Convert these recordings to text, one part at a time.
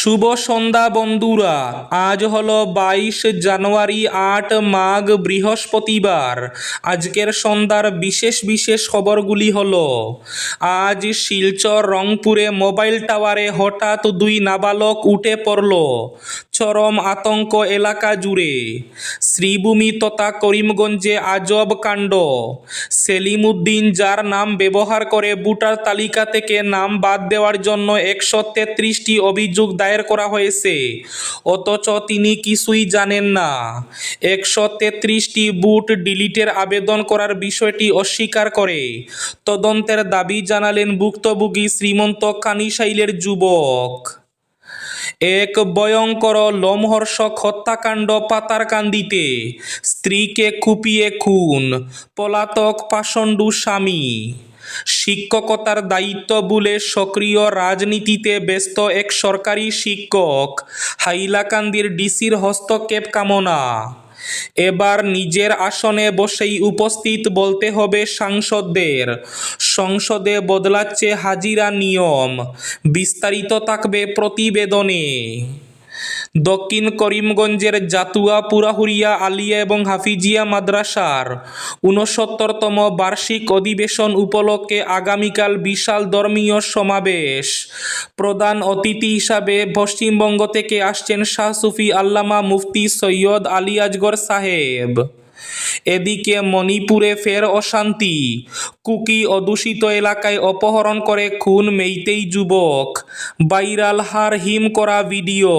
শুভ সন্ধ্যা বন্ধুরা। আজ হলো 22 জানুয়ারি, 8 মাঘ, বৃহস্পতিবার। আজকের সন্ধ্যার বিশেষ বিশেষ খবরগুলি হলো: আজ শিলচর রংপুরে মোবাইল টাওয়ারে হঠাৎ 2 নাবালক উঠে পড়ল, চরম আতঙ্ক এলাকা জুড়ে। শ্রীভূমি তথা করিমগঞ্জে আজব কাণ্ড। সেলিম উদ্দিন, যার নাম ব্যবহার করে ভোটার তালিকা থেকে নাম বাদ দেওয়ার জন্য 133টি অভিযোগ দায়ের করা হয়েছে, অথচ তিনি কিছুই জানেন না। 133টি ভোট ডিলিটের আবেদন করার বিষয়টি অস্বীকার করে তদন্তের দাবি জানালেন ভুক্তভোগী শ্রীমন্ত কানিশাইলের যুবক। এক ভয়ঙ্কর লোমহর্ষক হত্যাকাণ্ড পাতারকান্দিতে। স্ত্রীকে কুপিয়ে খুন, পলাতক পাষণ্ডু স্বামী। শিক্ষকতার দায়িত্ব ভুলে সক্রিয় রাজনীতিতে ব্যস্ত এক সরকারি শিক্ষক, হাইলাকান্দির ডিসির হস্তক্ষেপ কামনা। এবার নিজের আসনে বসেই উপস্থিত বলতে হবে সাংসদদের। সংসদে বদলাচ্ছে হাজিরা নিয়ম, বিস্তারিত থাকবে প্রতিবেদনে। দক্ষিণ করিমগঞ্জের জাতুয়া পুরাহুরিয়া আলিয়া এবং হাফিজিয়া মাদ্রাসার 69তম বার্ষিক অধিবেশন উপলক্ষে আগামীকাল বিশাল ধর্মীয় সমাবেশ। প্রধান অতিথি হিসাবে পশ্চিমবঙ্গ থেকে আসছেন শাহ সুফি আল্লামা মুফতি সৈয়দ আলী আজগর সাহেব। এদিকে মণিপুরে ফের অশান্তি। কুকি অধ্যুষিত এলাকায় অপহরণ করে খুন মেইতেই যুবক, ভাইরাল হার হিম করা ভিডিও।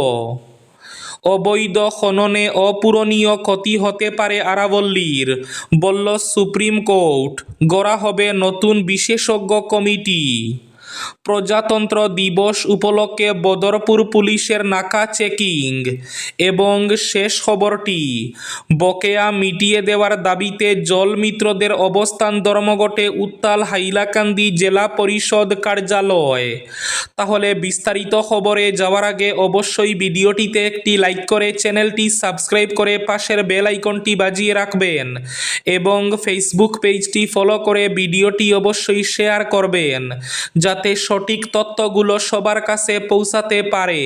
অবৈধ খননে অপূরণীয় ক্ষতি হতে পারে আরাবল্লীর, বলল সুপ্রিম কোর্ট। গড়া হবে নতুন বিশেষজ্ঞ কমিটি। প্রজাতন্ত্র দিবস উপলক্ষে বদরপুর পুলিশের নাকা চেকিং। এবং শেষ খবরটি, বকেয়া মিটিয়ে দেওয়ার দাবিতে জল মিত্রদের অবস্থান ধর্মঘটে উত্তাল হাইলাকান্দি জেলা পরিষদ কার্যালয়। তাহলে বিস্তারিত খবরে যাওয়ার আগে অবশ্যই ভিডিওটিতে একটি লাইক করে চ্যানেলটি সাবস্ক্রাইব করে পাশের বেল আইকনটি বাজিয়ে রাখবেন এবং ফেসবুক পেজটি ফলো করে ভিডিওটি অবশ্যই শেয়ার করবেন, যাতে সঠিক তথ্যগুলো সবার কাছে পৌঁছাতে পারে।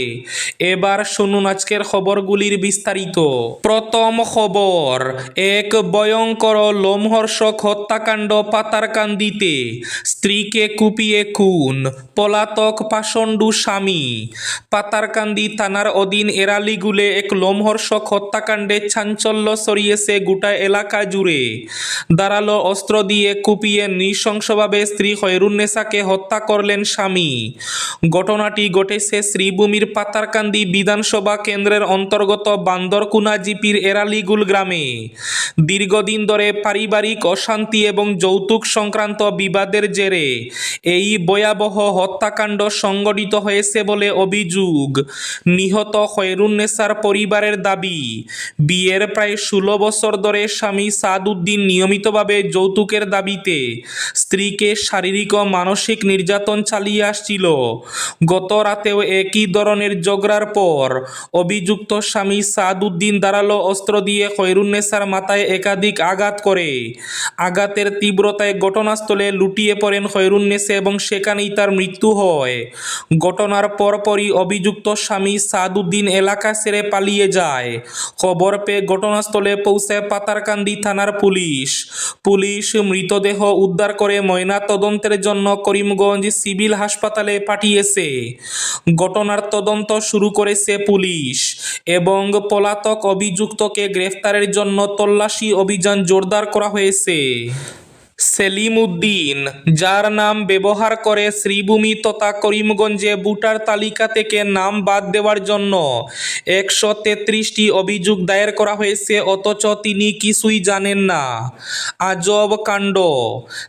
এবার শুনুন আজকের খবরগুলির বিস্তারিত। প্রথম খবর, এক ভয়ঙ্কর লোমহর্ষক হত্যাকাণ্ড পাতারকান্দিতে। স্ত্রীকে কুপিয়ে খুন, পলাতক পাষণ্ডু স্বামী। পাতারকান্দি থানার অধীন এরালিগুলে এক লোমহর্ষক হত্যাকাণ্ডে চাঞ্চল্য ছড়িয়েছে গোটা এলাকা জুড়ে। ধারালো অস্ত্র দিয়ে কুপিয়ে নৃশংসভাবে স্ত্রী খয়রুন্নেসাকে হত্যা করলেন স্বামী। ঘটনাটি ঘটেছে শ্রীভূমির পাতারকান্দি বিধানসভা কেন্দ্রের অন্তর্গত বান্দরকুনা জিপির এরালিগুল গ্রামে। দীর্ঘদিন ধরে পারিবারিক অশান্তি এবং যৌতুক সংক্রান্ত বিবাদের জেরে এই ভয়াবহ হত্যাকাণ্ড সংঘটিত হয়েছে বলে অভিযোগ। নিহত খয়রুন্নেসার পরিবারের দাবি, বিয়ের প্রায় 16 বছর ধরে স্বামী সাদ উদ্দিন নিয়মিতভাবে যৌতুকের দাবিতে স্ত্রীকে শারীরিক ও মানসিক নির্যাতন চালিয়ে আসছিল। গত রাতেও একই ধরনের ঝগড়ার পর অভিযুক্ত স্বামী সাদ উদ্দিন ধারালো অস্ত্র দিয়ে খয়রুন্নেসার মাথায় একাধিক আঘাত করে। আঘাতের তীব্রতায় ঘটনাস্থলে লুটিয়ে পড়েন খয়রুন্নেসা এবং সেখানেই তার মৃত্যু হয়। ঘটনার পরপরই অভিযুক্ত স্বামী সাদ উদ্দিন এলাকা ছেড়ে পালিয়ে যায়। খবর পেয়ে ঘটনাস্থলে পৌঁছায় পাতারকান্দি থানার পুলিশ। পুলিশ মৃতদেহ উদ্ধার করে ময়না তদন্তের জন্য করিমগঞ্জ সিভিল হাসপাতালে পাঠিয়েছে। ঘটনার তদন্ত শুরু করেছে পুলিশ এবং পলাতক অভিযুক্তকে গ্রেফতারের জন্য তল্লাশি অভিযান জোরদার করা হয়েছে। সেলিম উদ্দিন, যার নাম ব্যবহার করে শ্রীভূমি তথা করিমগঞ্জে ভোটার তালিকা থেকে নাম বাদ দেওয়ার জন্য 133টি অভিযোগ দায়ের করা হয়েছে, অথচ তিনি কিছুই জানেন না। আজব কাণ্ড।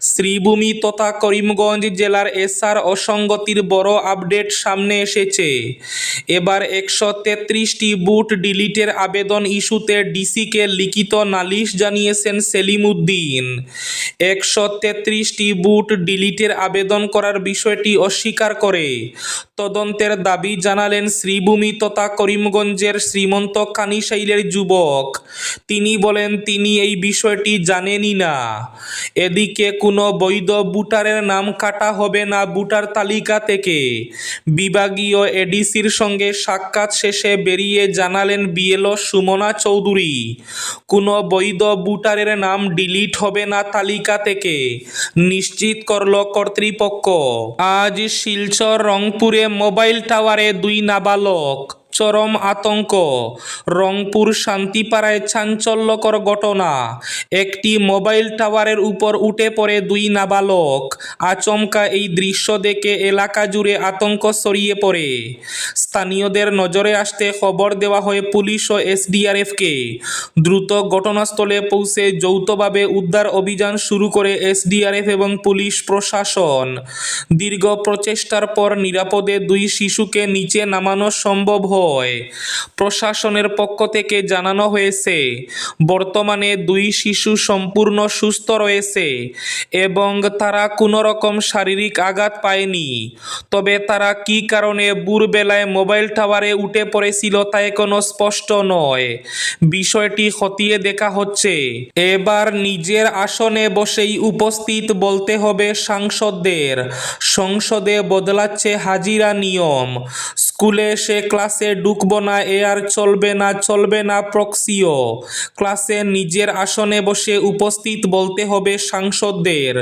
শ্রীভূমি তথা করিমগঞ্জ জেলার এসআর অসঙ্গতির বড় আপডেট সামনে এসেছে। এবার 133টি ভোট ডিলিটের আবেদন ইস্যুতে ডিসিকে লিখিত নালিশ জানিয়েছেন সেলিম উদ্দিন। 133টি ভোট ডিলিটের আবেদন করার বিষয়টি অস্বীকার করে তদন্তের দাবি জানালেন শ্রীভূমি তথা করিমগঞ্জের শ্রীমন্ত কানিশাইলের যুবক। তিনি বলেন তিনি এই বিষয়টি জানেনই না। এদিকে কোনো বৈধ ভোটারের নাম কাটা হবে না ভোটার তালিকা থেকে। বিভাগীয় এডিসির সঙ্গে সাক্ষাৎ শেষে বেরিয়ে জানালেন বিএলও সুমনা চৌধুরী, কোনো বৈধ ভোটারের নাম ডিলিট হবে না তালিকা থেকে, নিশ্চিত করল কর্তৃপক্ষ। আজ শিলচর রংপুরে মোবাইল টাওয়ারে 2 নাবালক, চরম আতঙ্ক। রংপুর শান্তিপাড়ায় চাঞ্চল্যকর ঘটনা। একটি মোবাইল টাওয়ারের উপর উঠে পড়ে 2 নাবালক। আচমকা এই দৃশ্য দেখে এলাকা জুড়ে আতঙ্ক ছড়িয়ে পড়ে। স্থানীয়দের নজরে আসতে খবর দেওয়া হয় পুলিশ ও এসডিআরএফকে। দ্রুত ঘটনাস্থলে পৌঁছে যৌথভাবে উদ্ধার অভিযান শুরু করে এসডিআরএফ এবং পুলিশ প্রশাসন। দীর্ঘ প্রচেষ্টার পর নিরাপদে 2 শিশুকে নিচে নামানো সম্ভব হয়। প্রশাসনের পক্ষ থেকে জানানো হয়েছে বর্তমানে 2 শিশু সম্পূর্ণ সুস্থ রয়েছে এবং তারা কোনো রকম শারীরিক আঘাত পায়নি। তবে তারা কী কারণে ভোরবেলায় মোবাইল টাওয়ারে উঠে পড়েছিল তা এখনো স্পষ্ট নয়। বিষয়টি খতিয়ে দেখা হচ্ছে। এবার নিজের আসনে বসেই উপস্থিত বলতে হবে সাংসদদের। সংসদে বদলাচ্ছে হাজিরা নিয়ম। স্কুলে এসে ক্লাসে ঢুকবো না এ আর চলবে না প্রক্সিও। ক্লাসে নিজের আসনে বসে উপস্থিত বলতে হবে সাংসদদের,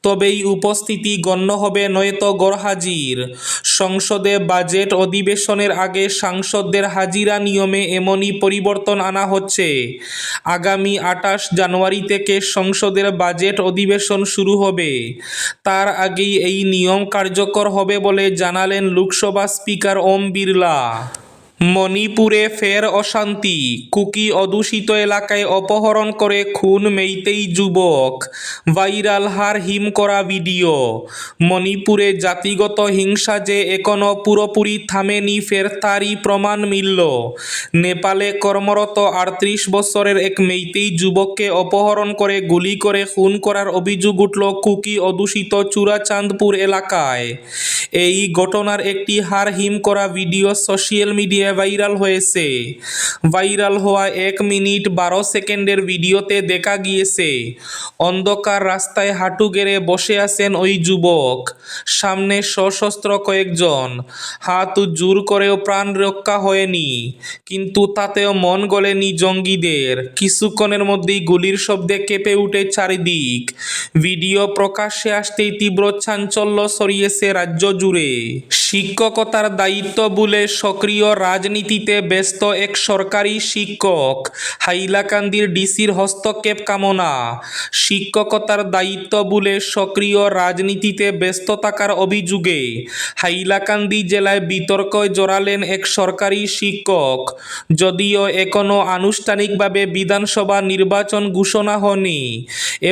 তবেই উপস্থিতি গণ্য হবে, নয়তো গরহাজির। সংসদে বাজেট অধিবেশনের আগে সাংসদদের হাজিরা নিয়মে এমনই পরিবর্তন আনা হচ্ছে। আগামী 28 জানুয়ারি থেকে সংসদের বাজেট অধিবেশন শুরু হবে। তার আগেই এই নিয়ম কার্যকর হবে বলে জানালেন লোকসভা স্পিকার ওম বিরলা। মণিপুরে ফের অশান্তি। কুকি অধ্যুষিত এলাকায় অপহরণ করে খুন মেইতেই যুবক। ভাইরাল হার হিম করা ভিডিও। মণিপুরে জাতিগত হিংসা যে এখনও পুরোপুরি থামেনি ফের তারই প্রমাণ মিলল। নেপালে কর্মরত 38 বছরের এক মেইতেই যুবককে অপহরণ করে গুলি করে খুন করার অভিযোগ উঠল কুকি অধ্যুষিত চূড়াচাঁদপুর এলাকায়। এই ঘটনার একটি হাড় হিম করা ভিডিও সোশ্যাল মিডিয়ায় ভাইরাল হয়েছে। ভাইরাল হওয়া 1 মিনিট 12 সেকেন্ডের ভিডিওতে দেখা গিয়েছে অন্ধকার রাস্তায় হাঁটু গেড়ে বসে আছেন ওই যুবক। সামনে সশস্ত্র কয়েকজন। হাত জোর করেও প্রাণ রক্ষা হয়নি, কিন্তু তাতেও মন গলেনি জঙ্গিদের। কিছুক্ষণের মধ্যেই গুলির শব্দে কেঁপে উঠে চারিদিক। ভিডিও প্রকাশ্যে আসতেই তীব্র চাঞ্চল্য ছড়িয়েছে রাজ্য জুড়ে। শিক্ষকতার দায়িত্ব ভুলে সক্রিয় রাজনীতিতে ব্যস্ত এক সরকারি শিক্ষক। হাইলাকান্দির ডিসির হস্তক্ষেপ কামনা। শিক্ষকতার দায়িত্ব ভুলে সক্রিয় রাজনীতিতে ব্যস্ত থাকার অভিযোগে হাইলাকান্দি জেলায় বিতর্কে জড়ালেন এক সরকারি শিক্ষক। যদিও এখনও আনুষ্ঠানিকভাবে বিধানসভা নির্বাচন ঘোষণা হয়নি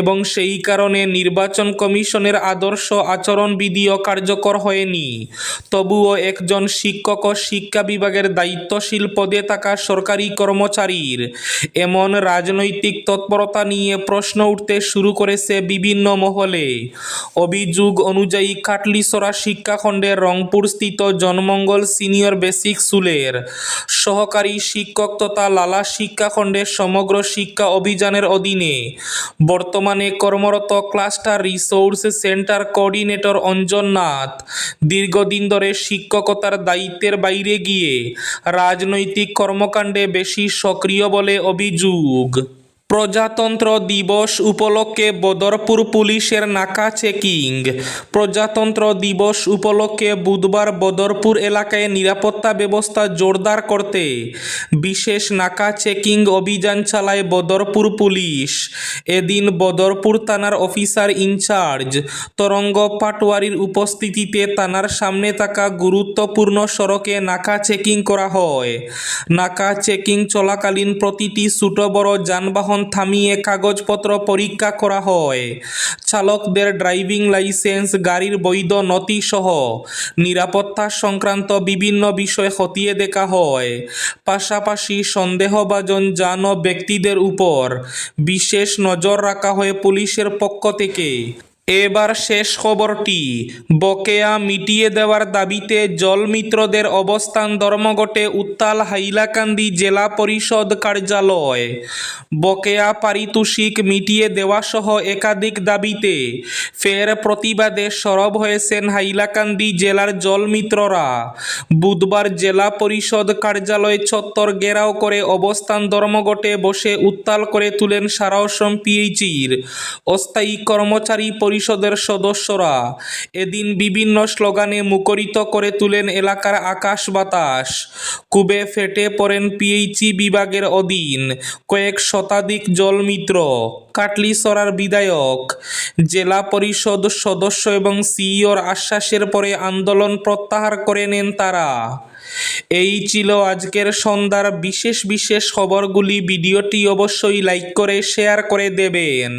এবং সেই কারণে নির্বাচন কমিশনের আদর্শ আচরণবিধিও কার্যকর হয়নি, তবুও একজন শিক্ষক ও শিক্ষা বিভাগের দায়িত্বশীল পদে থাকা সরকারি কর্মচারীর এমন রাজনৈতিক তৎপরতা নিয়ে প্রশ্ন উঠতে শুরু করেছে বিভিন্ন মহলে। অভিযোগ অনুযায়ী কাটলিছড়া শিক্ষাখণ্ডের রংপুরস্থিত জনমঙ্গল সিনিয়র বেসিক স্কুলের সহকারী শিক্ষক তথা লালা শিক্ষাখণ্ডের সমগ্র শিক্ষা অভিযানের অধীনে বর্তমানে কর্মরত cluster resource centre coordinator Anjan Nath দীর্ঘদিন ধরে শিক্ষকতার দায়িত্বের বাইরে গিয়ে রাজনৈতিক কর্মকাণ্ডে বেশি সক্রিয় বলে অভিযোগ। প্রজাতন্ত্র দিবস উপলক্ষে বদরপুর পুলিশের নাকা চেকিং। প্রজাতন্ত্র দিবস উপলক্ষে বুধবার বদরপুর এলাকায় নিরাপত্তা ব্যবস্থা জোরদার করতে বিশেষ নাকা চেকিং অভিযান চালায় বদরপুর পুলিশ। এদিন বদরপুর থানার অফিসার ইনচার্জ তরঙ্গ পাটোয়ারির উপস্থিতিতে থানার সামনে থাকা গুরুত্বপূর্ণ সড়কে নাকা চেকিং করা হয়। নাকা চেকিং চলাকালীন প্রতিটি ছোট বড় যানবাহন থামিয়ে কাগজপত্র পরীক্ষা করা হয়। চালকদের ড্রাইভিং লাইসেন্স, গাড়ির বৈধ নথি সহ নিরাপত্তা সংক্রান্ত বিভিন্ন বিষয় খতিয়ে দেখা হয়। পাশাপাশি সন্দেহভাজন যান ও ব্যক্তিদের উপর বিশেষ নজর রাখা হয় পুলিশের পক্ষ থেকে। এবার শেষ খবরটি। বকেয়া মিটিয়ে দেওয়ার দাবিতে জলমিত্রদের অবস্থান ধর্মঘটে উত্তাল হাইলাকান্দি জেলা পরিষদ কার্যালয়। বকেয়া পারিতোষিক মিটিয়ে দেওয়াসহ একাধিক দাবিতে ফের প্রতিবাদে সরব হয়েছেন হাইলাকান্দি জেলার জলমিত্ররা। বুধবার জেলা পরিষদ কার্যালয় চত্বর ঘেরাও করে অবস্থান ধর্মঘটে বসে উত্তাল করে তুলেন সারা অসম পিএইচির অস্থায়ী কর্মচারী পরিষদের সদস্যরা। এদিন বিভিন্ন স্লোগানে মুখরিত করে তুলেন এলাকার আকাশ বাতাস। ক্ষোভে ফেটে পড়েন পিএইচি বিভাগের অধীন কয়েক শতাধিক জলমিত্র। কাটলিছড়ার বিধায়ক, জেলা পরিষদ সদস্য এবং সিইওর আশ্বাসের পরে আন্দোলন প্রত্যাহার করে নেন তারা। এই ছিল আজকের সন্ধ্যার বিশেষ বিশেষ খবরগুলি। ভিডিওটি অবশ্যই লাইক করে শেয়ার করে দেবেন।